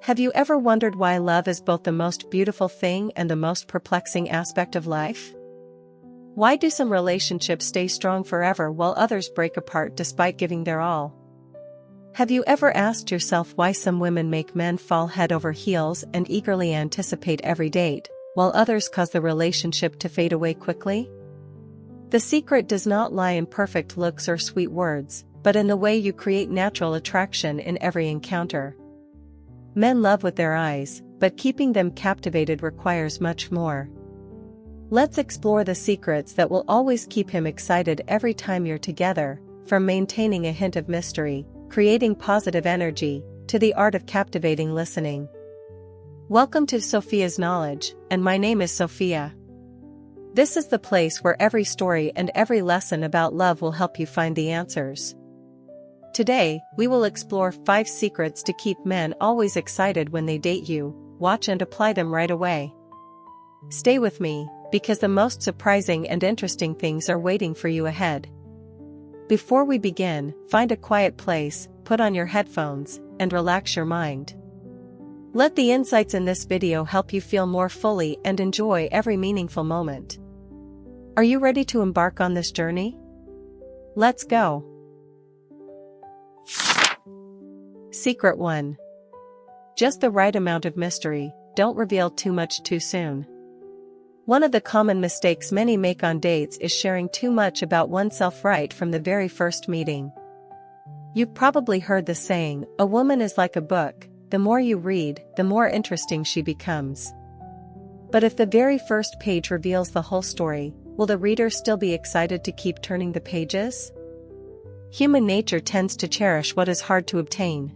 Have you ever wondered why love is both the most beautiful thing and the most perplexing aspect of life? Why do some relationships stay strong forever while others break apart despite giving their all? Have you ever asked yourself why some women make men fall head over heels and eagerly anticipate every date, while others cause the relationship to fade away quickly? The secret does not lie in perfect looks or sweet words, but in the way you create natural attraction in every encounter. Men love with their eyes, but keeping them captivated requires much more. Let's explore the secrets that will always keep him excited every time you're together, from maintaining a hint of mystery, creating positive energy, to the art of captivating listening. Welcome to Sophia's Knowledge, and my name is Sophia. This is the place where every story and every lesson about love will help you find the answers. Today, we will explore 5 secrets to keep men always excited when they date you. Watch and apply them right away. Stay with me, because the most surprising and interesting things are waiting for you ahead. Before we begin, find a quiet place, put on your headphones, and relax your mind. Let the insights in this video help you feel more fully and enjoy every meaningful moment. Are you ready to embark on this journey? Let's go. Secret 1. Just the right amount of mystery, don't reveal too much too soon. One of the common mistakes many make on dates is sharing too much about oneself right from the very first meeting. You've probably heard the saying, a woman is like a book, the more you read, the more interesting she becomes. But if the very first page reveals the whole story, will the reader still be excited to keep turning the pages? Human nature tends to cherish what is hard to obtain.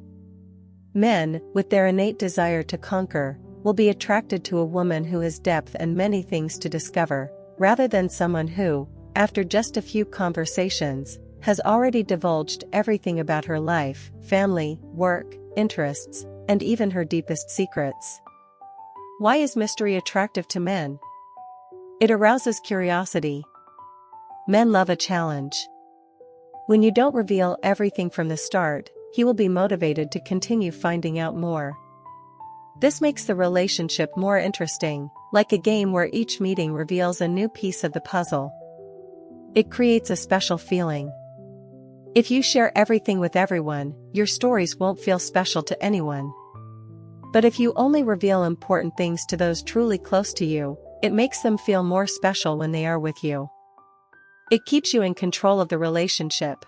Men, with their innate desire to conquer, will be attracted to a woman who has depth and many things to discover, rather than someone who, after just a few conversations, has already divulged everything about her life, family, work, interests, and even her deepest secrets. Why is mystery attractive to men? It arouses curiosity. Men love a challenge. When you don't reveal everything from the start, he will be motivated to continue finding out more. This makes the relationship more interesting, like a game where each meeting reveals a new piece of the puzzle. It creates a special feeling. If you share everything with everyone, your stories won't feel special to anyone. But if you only reveal important things to those truly close to you, it makes them feel more special when they are with you. It keeps you in control of the relationship.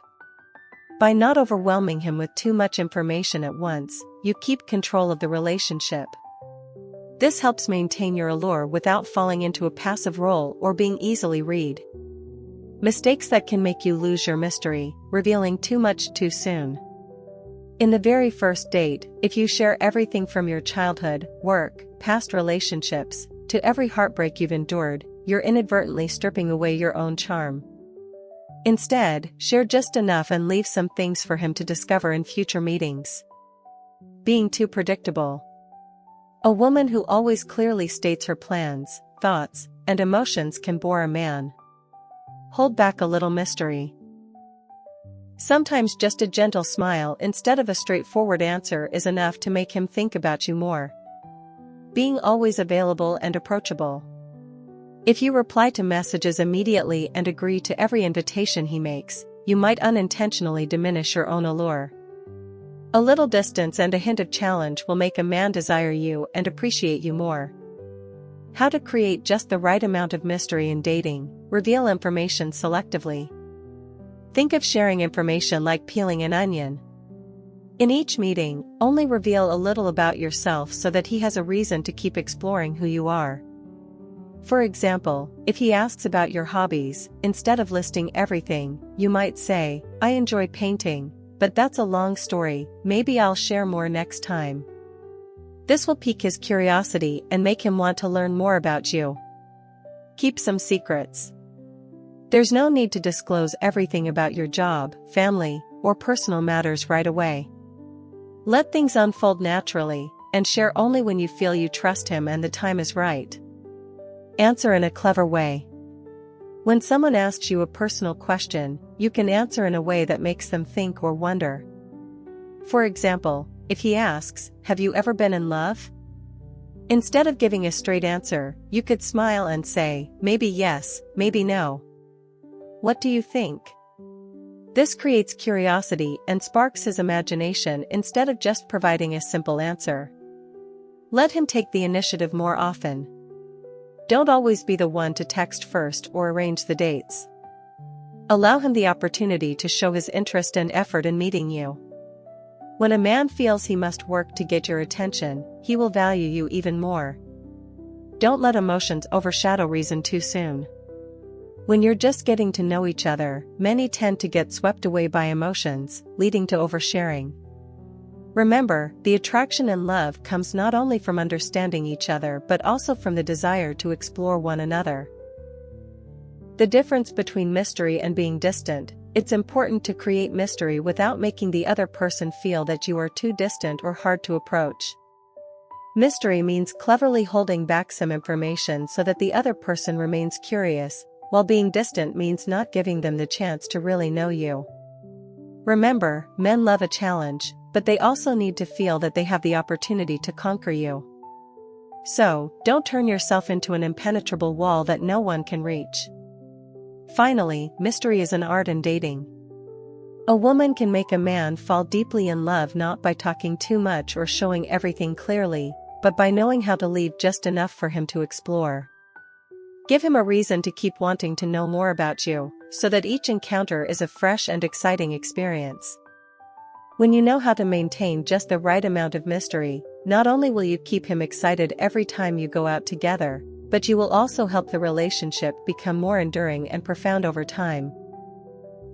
By not overwhelming him with too much information at once, you keep control of the relationship. This helps maintain your allure without falling into a passive role or being easily read. Mistakes that can make you lose your mystery, revealing too much too soon. In the very first date, if you share everything from your childhood, work, past relationships, to every heartbreak you've endured, you're inadvertently stripping away your own charm. Instead, share just enough and leave some things for him to discover in future meetings. Being too predictable. A woman who always clearly states her plans, thoughts, and emotions can bore a man. Hold back a little mystery. Sometimes just a gentle smile instead of a straightforward answer is enough to make him think about you more. Being always available and approachable. If you reply to messages immediately and agree to every invitation he makes, you might unintentionally diminish your own allure. A little distance and a hint of challenge will make a man desire you and appreciate you more. How to create just the right amount of mystery in dating: reveal information selectively. Think of sharing information like peeling an onion. In each meeting, only reveal a little about yourself so that he has a reason to keep exploring who you are. For example, if he asks about your hobbies, instead of listing everything, you might say, I enjoy painting, but that's a long story, maybe I'll share more next time. This will pique his curiosity and make him want to learn more about you. Keep some secrets. There's no need to disclose everything about your job, family, or personal matters right away. Let things unfold naturally, and share only when you feel you trust him and the time is right. Answer in a clever way. When someone asks you a personal question, you can answer in a way that makes them think or wonder. For example, if he asks, "Have you ever been in love?" Instead of giving a straight answer, you could smile and say, "Maybe yes, maybe no. What do you think?" This creates curiosity and sparks his imagination instead of just providing a simple answer. Let him take the initiative more often. Don't always be the one to text first or arrange the dates. Allow him the opportunity to show his interest and effort in meeting you. When a man feels he must work to get your attention, he will value you even more. Don't let emotions overshadow reason too soon. When you're just getting to know each other, many tend to get swept away by emotions, leading to oversharing. Remember, the attraction and love comes not only from understanding each other but also from the desire to explore one another. The difference between mystery and being distant: it's important to create mystery without making the other person feel that you are too distant or hard to approach. Mystery means cleverly holding back some information so that the other person remains curious, while being distant means not giving them the chance to really know you. Remember, men love a challenge, but they also need to feel that they have the opportunity to conquer you. So, don't turn yourself into an impenetrable wall that no one can reach. Finally, mystery is an art in dating. A woman can make a man fall deeply in love not by talking too much or showing everything clearly, but by knowing how to leave just enough for him to explore. Give him a reason to keep wanting to know more about you, so that each encounter is a fresh and exciting experience. When you know how to maintain just the right amount of mystery, not only will you keep him excited every time you go out together, but you will also help the relationship become more enduring and profound over time.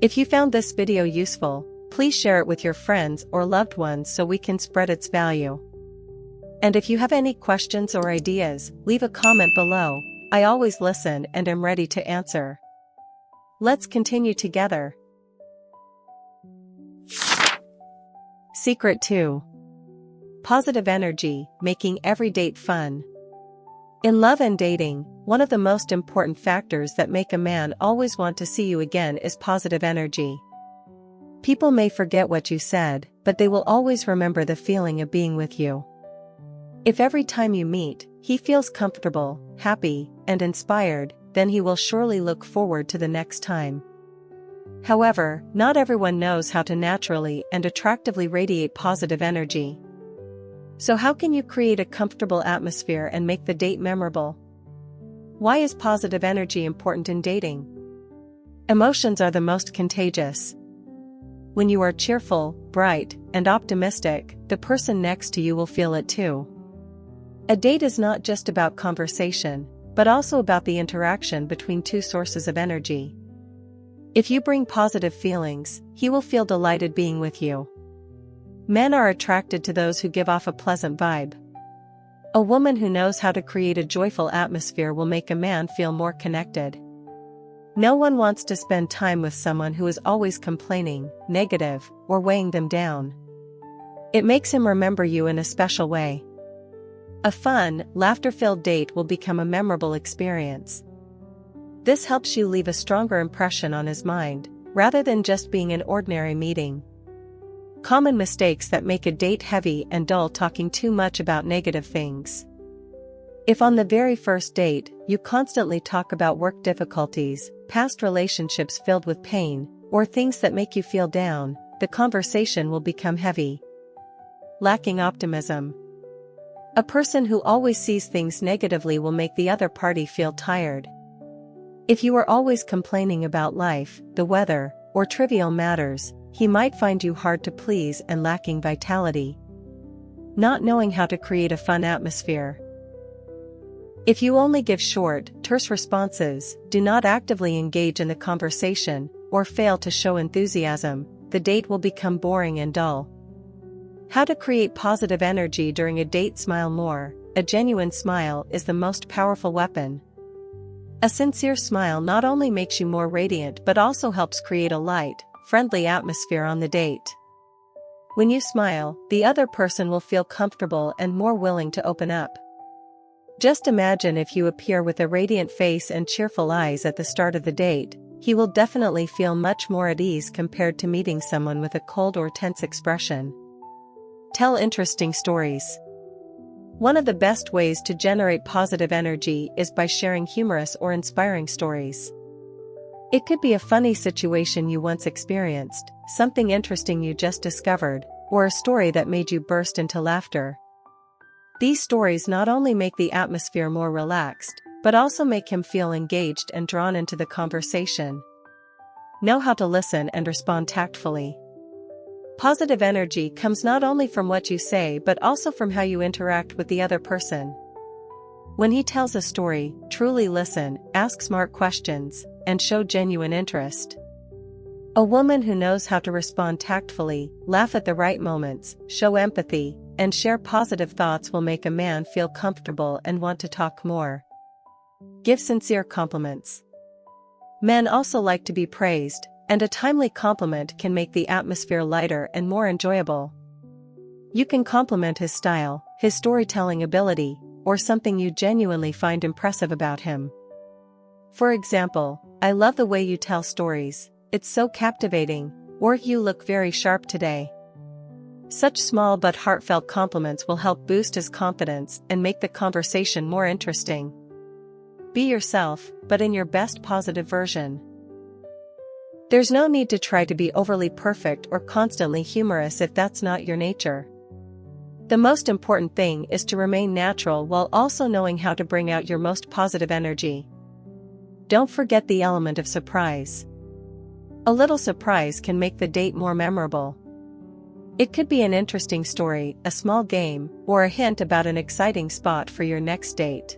If you found this video useful, please share it with your friends or loved ones so we can spread its value. And if you have any questions or ideas, leave a comment below. I always listen and am ready to answer. Let's continue together. Secret 2. Positive energy, making every date fun. In love and dating, one of the most important factors that make a man always want to see you again is positive energy. People may forget what you said, but they will always remember the feeling of being with you. If every time you meet, he feels comfortable, happy, and inspired, then he will surely look forward to the next time. However, not everyone knows how to naturally and attractively radiate positive energy. So how can you create a comfortable atmosphere and make the date memorable? Why is positive energy important in dating? Emotions are the most contagious. When you are cheerful, bright, and optimistic, the person next to you will feel it too. A date is not just about conversation, but also about the interaction between two sources of energy. If you bring positive feelings, he will feel delighted being with you. Men are attracted to those who give off a pleasant vibe. A woman who knows how to create a joyful atmosphere will make a man feel more connected. No one wants to spend time with someone who is always complaining, negative, or weighing them down. It makes him remember you in a special way. A fun, laughter-filled date will become a memorable experience. This helps you leave a stronger impression on his mind, rather than just being an ordinary meeting. Common mistakes that make a date heavy and dull: talking too much about negative things. If on the very first date, you constantly talk about work difficulties, past relationships filled with pain, or things that make you feel down, the conversation will become heavy. Lacking optimism. A person who always sees things negatively will make the other party feel tired. If you are always complaining about life, the weather, or trivial matters, he might find you hard to please and lacking vitality. Not knowing how to create a fun atmosphere. If you only give short, terse responses, do not actively engage in the conversation, or fail to show enthusiasm, the date will become boring and dull. How to create positive energy during a date: smile more. A genuine smile is the most powerful weapon. A sincere smile not only makes you more radiant but also helps create a light, friendly atmosphere on the date. When you smile, the other person will feel comfortable and more willing to open up. Just imagine if you appear with a radiant face and cheerful eyes at the start of the date, he will definitely feel much more at ease compared to meeting someone with a cold or tense expression. Tell interesting stories. One of the best ways to generate positive energy is by sharing humorous or inspiring stories. It could be a funny situation you once experienced, something interesting you just discovered, or a story that made you burst into laughter. These stories not only make the atmosphere more relaxed, but also make him feel engaged and drawn into the conversation. Know how to listen and respond tactfully. Positive energy comes not only from what you say but also from how you interact with the other person. When he tells a story, truly listen, ask smart questions, and show genuine interest. A woman who knows how to respond tactfully, laugh at the right moments, show empathy, and share positive thoughts will make a man feel comfortable and want to talk more. Give sincere compliments. Men also like to be praised, and a timely compliment can make the atmosphere lighter and more enjoyable. You can compliment his style, his storytelling ability, or something you genuinely find impressive about him. For example, "I love the way you tell stories, it's so captivating," or "You look very sharp today." Such small but heartfelt compliments will help boost his confidence and make the conversation more interesting. Be yourself, but in your best positive version. There's no need to try to be overly perfect or constantly humorous if that's not your nature. The most important thing is to remain natural while also knowing how to bring out your most positive energy. Don't forget the element of surprise. A little surprise can make the date more memorable. It could be an interesting story, a small game, or a hint about an exciting spot for your next date.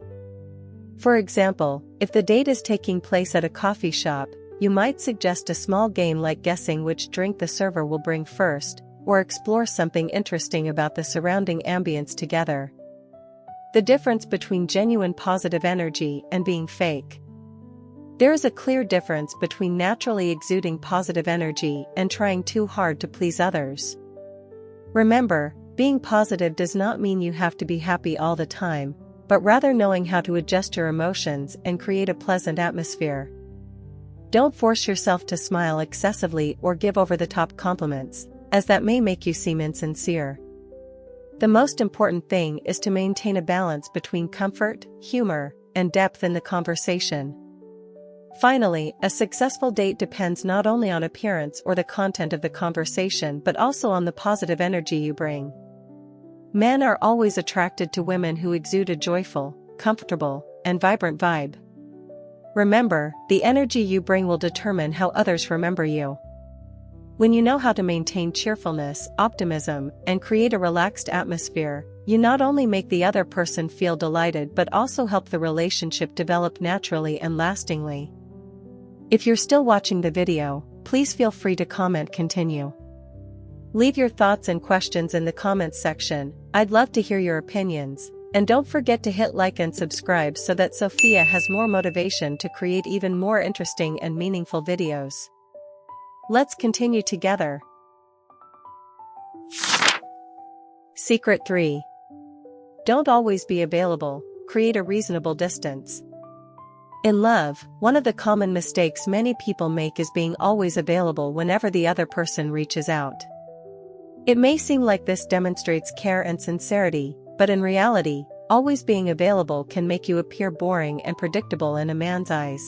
For example, if the date is taking place at a coffee shop, you might suggest a small game like guessing which drink the server will bring first, or explore something interesting about the surrounding ambience together. The difference between genuine positive energy and being fake. There is a clear difference between naturally exuding positive energy and trying too hard to please others. Remember, being positive does not mean you have to be happy all the time, but rather knowing how to adjust your emotions and create a pleasant atmosphere. Don't force yourself to smile excessively or give over-the-top compliments, as that may make you seem insincere. The most important thing is to maintain a balance between comfort, humor, and depth in the conversation. Finally, a successful date depends not only on appearance or the content of the conversation but also on the positive energy you bring. Men are always attracted to women who exude a joyful, comfortable, and vibrant vibe. Remember, the energy you bring will determine how others remember you. When you know how to maintain cheerfulness, optimism, and create a relaxed atmosphere, you not only make the other person feel delighted but also help the relationship develop naturally and lastingly. If you're still watching the video, please feel free to comment continue. Leave your thoughts and questions in the comments section. I'd love to hear your opinions. And don't forget to hit like and subscribe so that Sophia has more motivation to create even more interesting and meaningful videos. Let's continue together. Secret 3. Don't always be available, create a reasonable distance. In love, one of the common mistakes many people make is being always available whenever the other person reaches out. It may seem like this demonstrates care and sincerity, but in reality, always being available can make you appear boring and predictable in a man's eyes.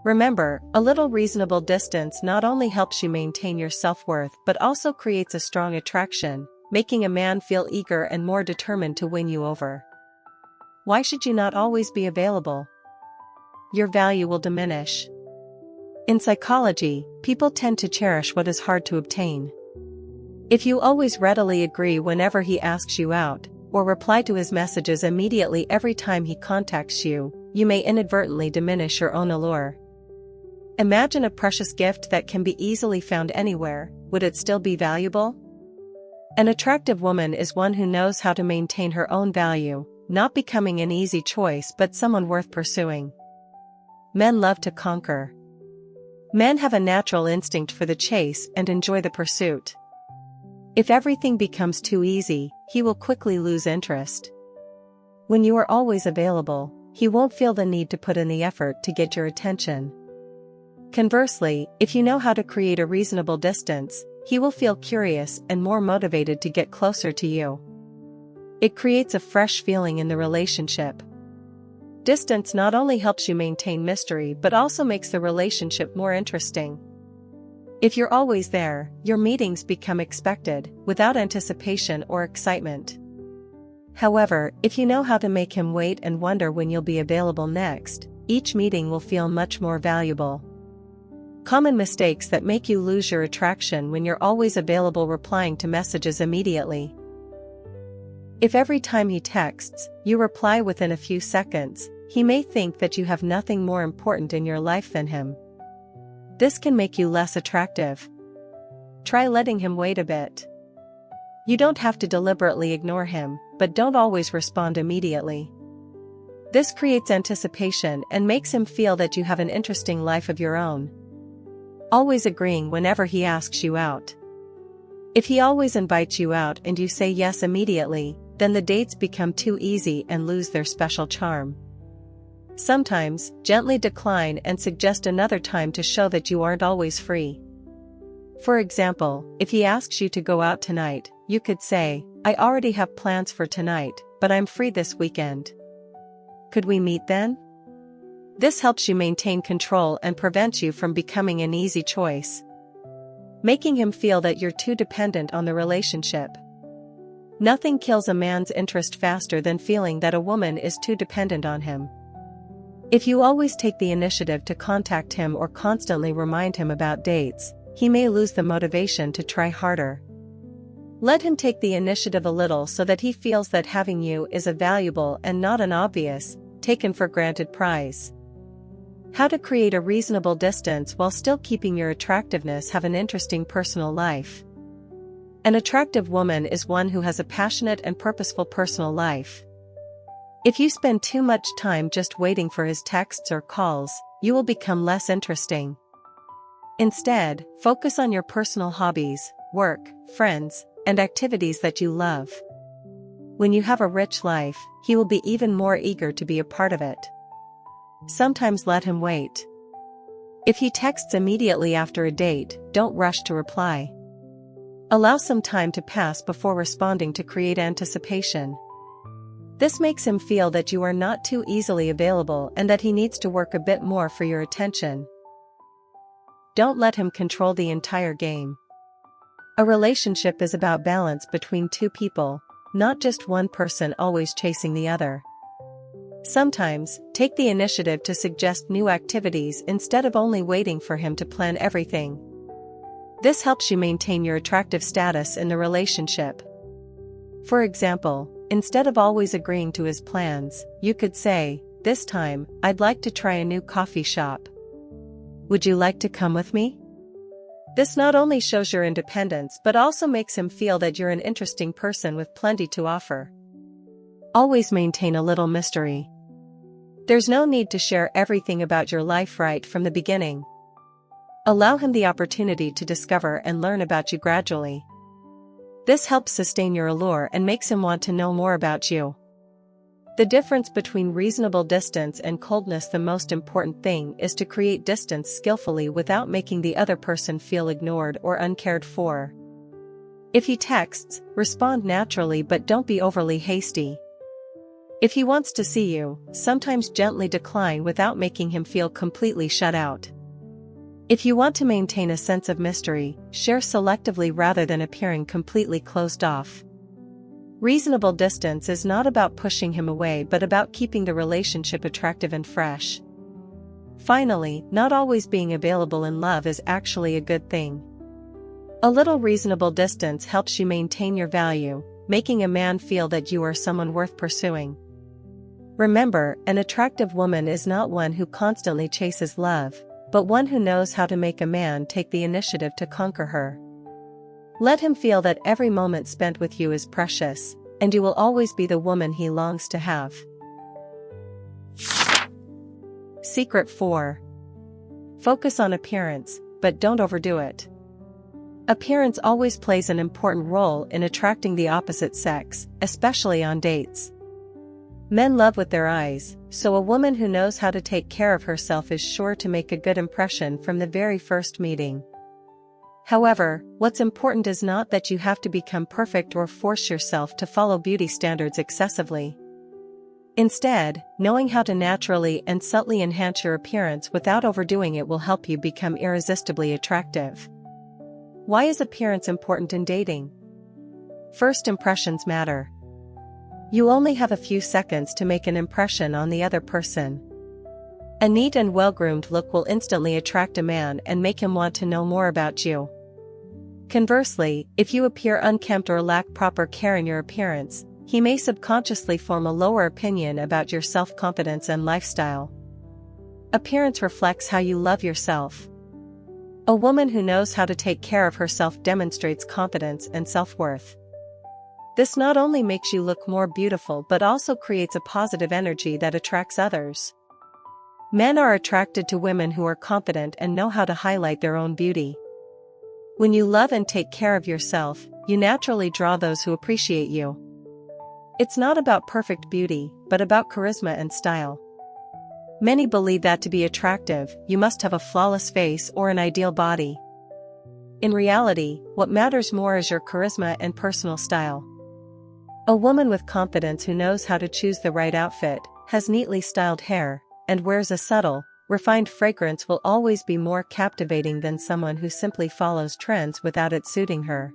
Remember, a little reasonable distance not only helps you maintain your self-worth but also creates a strong attraction, making a man feel eager and more determined to win you over. Why should you not always be available? Your value will diminish. In psychology, people tend to cherish what is hard to obtain. If you always readily agree whenever he asks you out, or reply to his messages immediately every time he contacts you, you may inadvertently diminish your own allure. Imagine a precious gift that can be easily found anywhere, would it still be valuable? An attractive woman is one who knows how to maintain her own value, not becoming an easy choice but someone worth pursuing. Men love to conquer. Men have a natural instinct for the chase and enjoy the pursuit. If everything becomes too easy, he will quickly lose interest. When you are always available, he won't feel the need to put in the effort to get your attention. Conversely, if you know how to create a reasonable distance, he will feel curious and more motivated to get closer to you. It creates a fresh feeling in the relationship. Distance not only helps you maintain mystery but also makes the relationship more interesting. If you're always there, your meetings become expected, without anticipation or excitement. However, if you know how to make him wait and wonder when you'll be available next, each meeting will feel much more valuable. Common mistakes that make you lose your attraction when you're always available: replying to messages immediately. If every time he texts, you reply within a few seconds, he may think that you have nothing more important in your life than him. This can make you less attractive. Try letting him wait a bit. You don't have to deliberately ignore him, but don't always respond immediately. This creates anticipation and makes him feel that you have an interesting life of your own. Always agreeing whenever he asks you out. If he always invites you out and you say yes immediately, then the dates become too easy and lose their special charm. Sometimes, gently decline and suggest another time to show that you aren't always free. For example, if he asks you to go out tonight, you could say, "I already have plans for tonight, but I'm free this weekend. Could we meet then?" This helps you maintain control and prevents you from becoming an easy choice, making him feel that you're too dependent on the relationship. Nothing kills a man's interest faster than feeling that a woman is too dependent on him. If you always take the initiative to contact him or constantly remind him about dates, he may lose the motivation to try harder. Let him take the initiative a little so that he feels that having you is a valuable and not an obvious, taken for granted prize. How to create a reasonable distance while still keeping your attractiveness. Have an interesting personal life. An attractive woman is one who has a passionate and purposeful personal life. If you spend too much time just waiting for his texts or calls, you will become less interesting. Instead, focus on your personal hobbies, work, friends, and activities that you love. When you have a rich life, he will be even more eager to be a part of it. Sometimes let him wait. If he texts immediately after a date, don't rush to reply. Allow some time to pass before responding to create anticipation. This makes him feel that you are not too easily available and that he needs to work a bit more for your attention. Don't let him control the entire game. A relationship is about balance between two people, not just one person always chasing the other. Sometimes, take the initiative to suggest new activities instead of only waiting for him to plan everything. This helps you maintain your attractive status in the relationship. For example, instead of always agreeing to his plans, you could say, "This time, I'd like to try a new coffee shop. Would you like to come with me?" This not only shows your independence but also makes him feel that you're an interesting person with plenty to offer. Always maintain a little mystery. There's no need to share everything about your life right from the beginning. Allow him the opportunity to discover and learn about you gradually. This helps sustain your allure and makes him want to know more about you. The difference between reasonable distance and coldness: the most important thing is to create distance skillfully without making the other person feel ignored or uncared for. If he texts, respond naturally but don't be overly hasty. If he wants to see you, sometimes gently decline without making him feel completely shut out. If you want to maintain a sense of mystery, share selectively rather than appearing completely closed off. Reasonable distance is not about pushing him away but about keeping the relationship attractive and fresh. Finally, not always being available in love is actually a good thing. A little reasonable distance helps you maintain your value, making a man feel that you are someone worth pursuing. Remember, an attractive woman is not one who constantly chases love, but one who knows how to make a man take the initiative to conquer her. Let him feel that every moment spent with you is precious, and you will always be the woman he longs to have. Secret 4. Focus on appearance, but don't overdo it. Appearance always plays an important role in attracting the opposite sex, especially on dates. Men love with their eyes, so a woman who knows how to take care of herself is sure to make a good impression from the very first meeting. However, what's important is not that you have to become perfect or force yourself to follow beauty standards excessively. Instead, knowing how to naturally and subtly enhance your appearance without overdoing it will help you become irresistibly attractive. Why is appearance important in dating? First impressions matter. You only have a few seconds to make an impression on the other person. A neat and well-groomed look will instantly attract a man and make him want to know more about you. Conversely, if you appear unkempt or lack proper care in your appearance, he may subconsciously form a lower opinion about your self-confidence and lifestyle. Appearance reflects how you love yourself. A woman who knows how to take care of herself demonstrates confidence and self-worth. This not only makes you look more beautiful but also creates a positive energy that attracts others. Men are attracted to women who are confident and know how to highlight their own beauty. When you love and take care of yourself, you naturally draw those who appreciate you. It's not about perfect beauty, but about charisma and style. Many believe that to be attractive, you must have a flawless face or an ideal body. In reality, what matters more is your charisma and personal style. A woman with confidence who knows how to choose the right outfit, has neatly styled hair, and wears a subtle, refined fragrance will always be more captivating than someone who simply follows trends without it suiting her.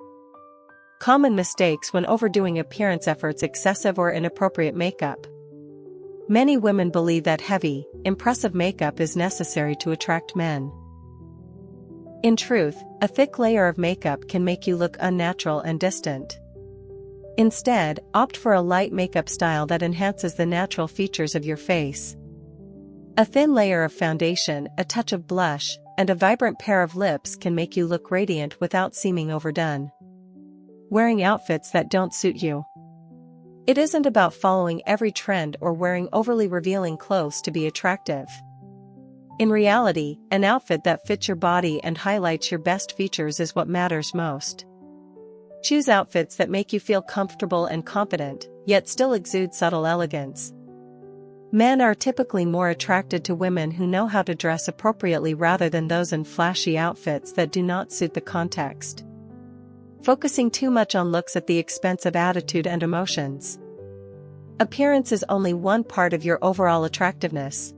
Common mistakes when overdoing appearance efforts: excessive or inappropriate makeup. Many women believe that heavy, impressive makeup is necessary to attract men. In truth, a thick layer of makeup can make you look unnatural and distant. Instead, opt for a light makeup style that enhances the natural features of your face. A thin layer of foundation, a touch of blush, and a vibrant pair of lips can make you look radiant without seeming overdone. Wearing outfits that don't suit you. It isn't about following every trend or wearing overly revealing clothes to be attractive. In reality, an outfit that fits your body and highlights your best features is what matters most. Choose outfits that make you feel comfortable and confident, yet still exude subtle elegance. Men are typically more attracted to women who know how to dress appropriately rather than those in flashy outfits that do not suit the context. Focusing too much on looks at the expense of attitude and emotions. Appearance is only one part of your overall attractiveness.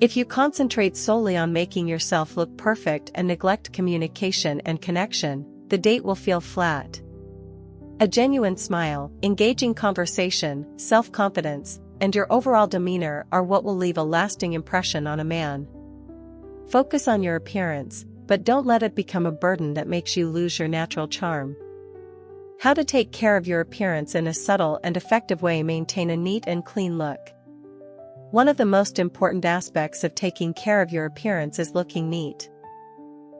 If you concentrate solely on making yourself look perfect and neglect communication and connection, the date will feel flat. A genuine smile, engaging conversation, self-confidence, and your overall demeanor are what will leave a lasting impression on a man. Focus on your appearance, but don't let it become a burden that makes you lose your natural charm. How to take care of your appearance in a subtle and effective way. Maintain a neat and clean look. One of the most important aspects of taking care of your appearance is looking neat.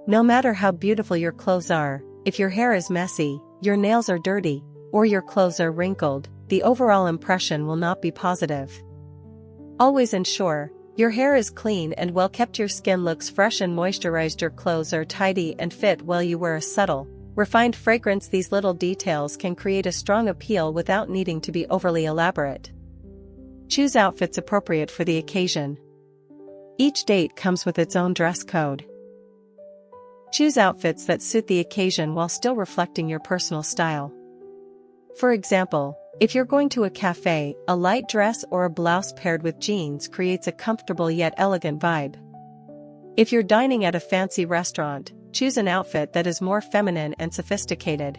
No matter how beautiful your clothes are, if your hair is messy, your nails are dirty, or your clothes are wrinkled, the overall impression will not be positive. Always ensure your hair is clean and well kept, your skin looks fresh and moisturized, your clothes are tidy and fit while you wear a subtle, refined fragrance. These little details can create a strong appeal without needing to be overly elaborate. Choose outfits appropriate for the occasion. Each date comes with its own dress code. Choose outfits that suit the occasion while still reflecting your personal style. For example, if you're going to a cafe, a light dress or a blouse paired with jeans creates a comfortable yet elegant vibe. If you're dining at a fancy restaurant, choose an outfit that is more feminine and sophisticated.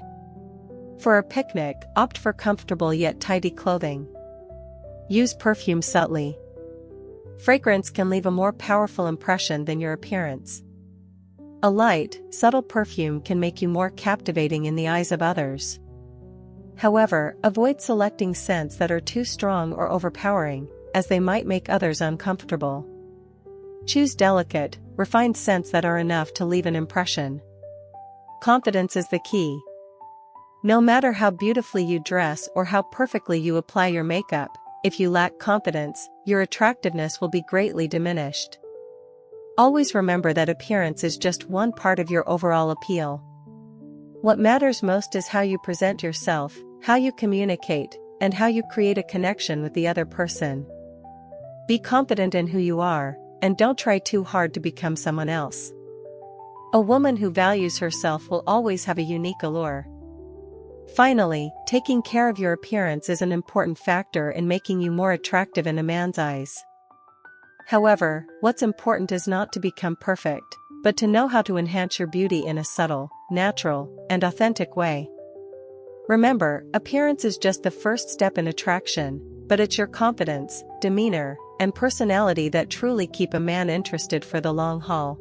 For a picnic, opt for comfortable yet tidy clothing. Use perfume subtly. Fragrance can leave a more powerful impression than your appearance. A light, subtle perfume can make you more captivating in the eyes of others. However, avoid selecting scents that are too strong or overpowering, as they might make others uncomfortable. Choose delicate, refined scents that are enough to leave an impression. Confidence is the key. No matter how beautifully you dress or how perfectly you apply your makeup, if you lack confidence, your attractiveness will be greatly diminished. Always remember that appearance is just one part of your overall appeal. What matters most is how you present yourself, how you communicate, and how you create a connection with the other person. Be confident in who you are, and don't try too hard to become someone else. A woman who values herself will always have a unique allure. Finally, taking care of your appearance is an important factor in making you more attractive in a man's eyes. However, what's important is not to become perfect, but to know how to enhance your beauty in a subtle, natural, and authentic way. Remember, appearance is just the first step in attraction, but it's your confidence, demeanor, and personality that truly keep a man interested for the long haul.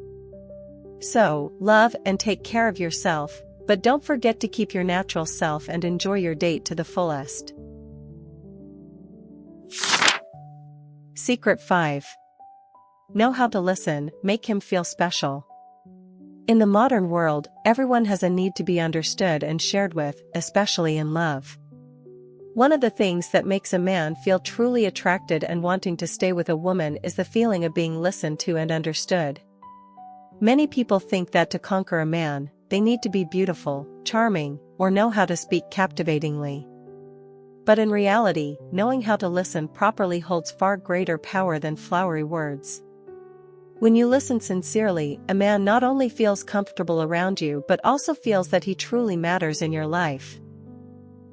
So, love and take care of yourself, but don't forget to keep your natural self and enjoy your date to the fullest. Secret 5. Know how to listen, make him feel special. In the modern world, everyone has a need to be understood and shared with, especially in love. One of the things that makes a man feel truly attracted and wanting to stay with a woman is the feeling of being listened to and understood. Many people think that to conquer a man, they need to be beautiful, charming, or know how to speak captivatingly. But in reality, knowing how to listen properly holds far greater power than flowery words. When you listen sincerely, a man not only feels comfortable around you but also feels that he truly matters in your life.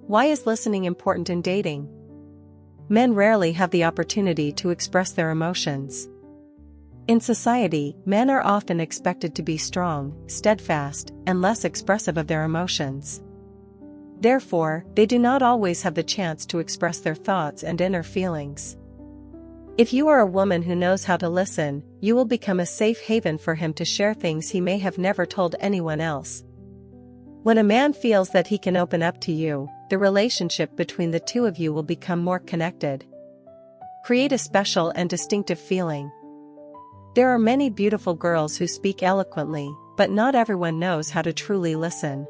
Why is listening important in dating? Men rarely have the opportunity to express their emotions. In society, men are often expected to be strong, steadfast, and less expressive of their emotions. Therefore, they do not always have the chance to express their thoughts and inner feelings. If you are a woman who knows how to listen, you will become a safe haven for him to share things he may have never told anyone else. When a man feels that he can open up to you, the relationship between the two of you will become more connected. Create a special and distinctive feeling. There are many beautiful girls who speak eloquently, but not everyone knows how to truly listen.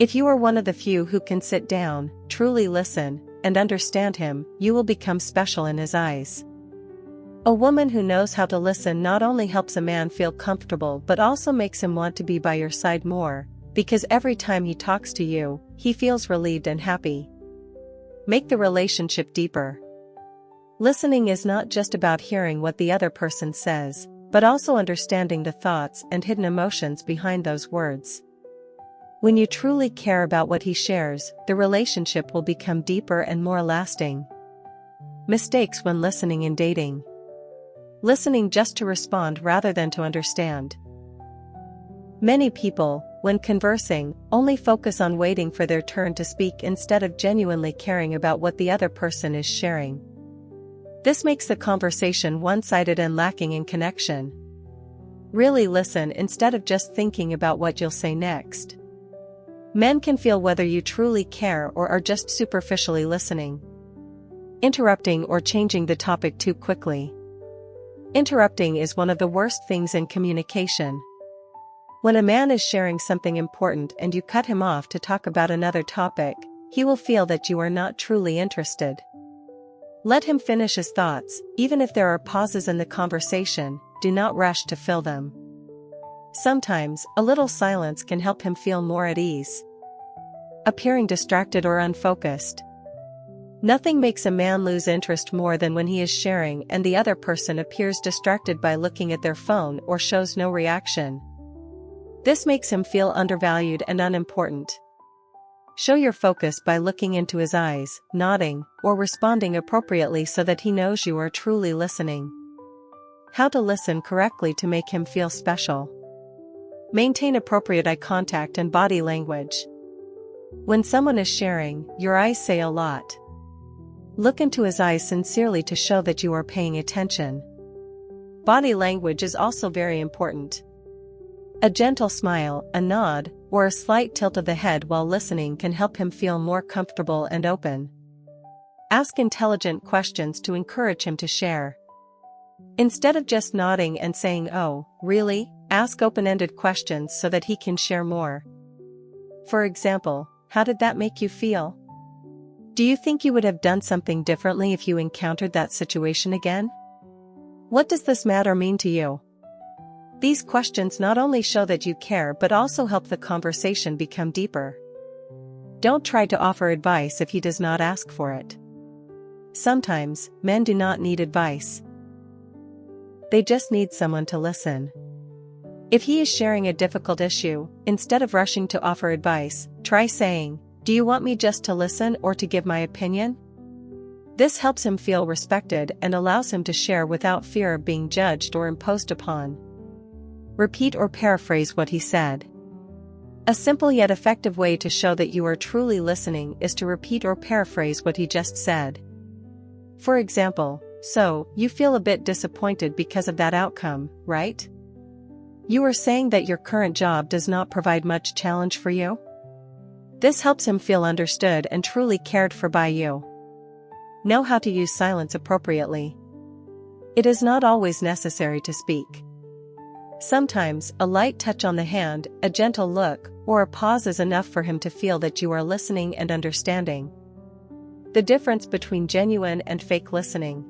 If you are one of the few who can sit down, truly listen, and understand him, you will become special in his eyes. A woman who knows how to listen not only helps a man feel comfortable but also makes him want to be by your side more, because every time he talks to you, he feels relieved and happy. Make the relationship deeper. Listening is not just about hearing what the other person says, but also understanding the thoughts and hidden emotions behind those words. When you truly care about what he shares, the relationship will become deeper and more lasting. Mistakes when listening in dating. Listening just to respond rather than to understand. Many people, when conversing, only focus on waiting for their turn to speak instead of genuinely caring about what the other person is sharing. This makes the conversation one-sided and lacking in connection. Really listen instead of just thinking about what you'll say next. Men can feel whether you truly care or are just superficially listening. Interrupting or changing the topic too quickly. Interrupting is one of the worst things in communication. When a man is sharing something important and you cut him off to talk about another topic, he will feel that you are not truly interested. Let him finish his thoughts, even if there are pauses in the conversation, do not rush to fill them. Sometimes, a little silence can help him feel more at ease. Appearing distracted or unfocused. Nothing makes a man lose interest more than when he is sharing and the other person appears distracted by looking at their phone or shows no reaction. This makes him feel undervalued and unimportant. Show your focus by looking into his eyes, nodding, or responding appropriately so that he knows you are truly listening. How to listen correctly to make him feel special. Maintain appropriate eye contact and body language. When someone is sharing, your eyes say a lot. Look into his eyes sincerely to show that you are paying attention. Body language is also very important. A gentle smile, a nod, or a slight tilt of the head while listening can help him feel more comfortable and open. Ask intelligent questions to encourage him to share. Instead of just nodding and saying, "Oh, really?" ask open-ended questions so that he can share more. For example, how did that make you feel? Do you think you would have done something differently if you encountered that situation again? What does this matter mean to you? These questions not only show that you care but also help the conversation become deeper. Don't try to offer advice if he does not ask for it. Sometimes, men do not need advice. They just need someone to listen. If he is sharing a difficult issue, instead of rushing to offer advice, try saying, "Do you want me just to listen or to give my opinion?" This helps him feel respected and allows him to share without fear of being judged or imposed upon. Repeat or paraphrase what he said. A simple yet effective way to show that you are truly listening is to repeat or paraphrase what he just said. For example, "So, you feel a bit disappointed because of that outcome, right? You are saying that your current job does not provide much challenge for you?" This helps him feel understood and truly cared for by you. Know how to use silence appropriately. It is not always necessary to speak. Sometimes, a light touch on the hand, a gentle look, or a pause is enough for him to feel that you are listening and understanding. The difference between genuine and fake listening.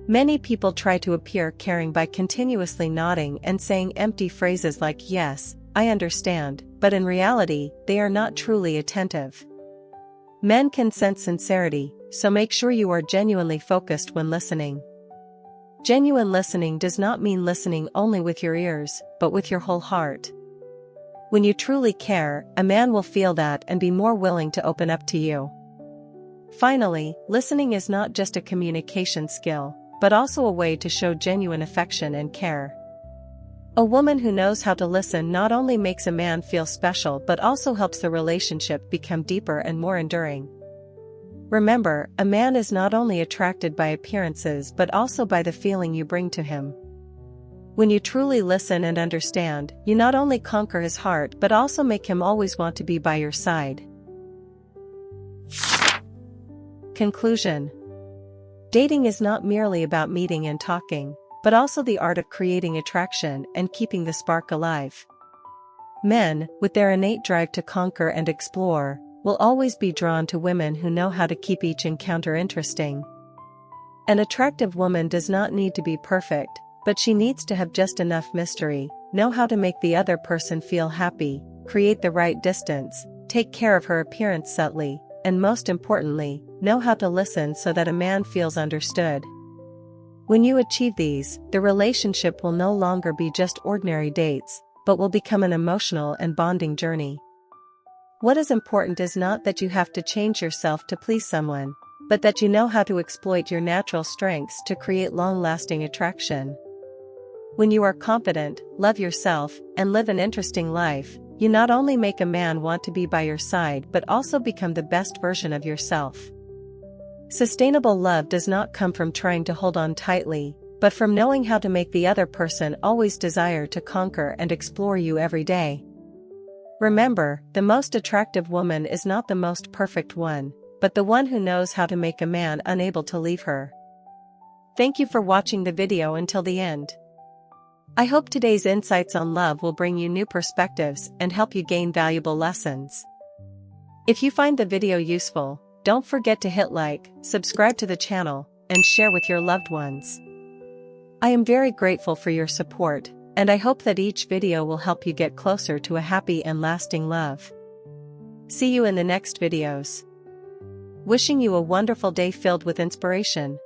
Many people try to appear caring by continuously nodding and saying empty phrases like "yes, I understand," but in reality, they are not truly attentive. Men can sense sincerity, so make sure you are genuinely focused when listening. Genuine listening does not mean listening only with your ears, but with your whole heart. When you truly care, a man will feel that and be more willing to open up to you. Finally, listening is not just a communication skill, but also a way to show genuine affection and care. A woman who knows how to listen not only makes a man feel special but also helps the relationship become deeper and more enduring. Remember, a man is not only attracted by appearances but also by the feeling you bring to him. When you truly listen and understand, you not only conquer his heart but also make him always want to be by your side. Conclusion. Dating is not merely about meeting and talking, but also the art of creating attraction and keeping the spark alive. Men, with their innate drive to conquer and explore, will always be drawn to women who know how to keep each encounter interesting. An attractive woman does not need to be perfect, but she needs to have just enough mystery, know how to make the other person feel happy, create the right distance, take care of her appearance subtly, and most importantly, know how to listen so that a man feels understood. When you achieve these, the relationship will no longer be just ordinary dates, but will become an emotional and bonding journey. What is important is not that you have to change yourself to please someone, but that you know how to exploit your natural strengths to create long-lasting attraction. When you are confident, love yourself, and live an interesting life, you not only make a man want to be by your side but also become the best version of yourself. Sustainable love does not come from trying to hold on tightly, but from knowing how to make the other person always desire to conquer and explore you every day. Remember, the most attractive woman is not the most perfect one, but the one who knows how to make a man unable to leave her. Thank you for watching the video until the end. I hope today's insights on love will bring you new perspectives and help you gain valuable lessons. If you find the video useful, don't forget to hit like, subscribe to the channel, and share with your loved ones. I am very grateful for your support, and I hope that each video will help you get closer to a happy and lasting love. See you in the next videos. Wishing you a wonderful day filled with inspiration.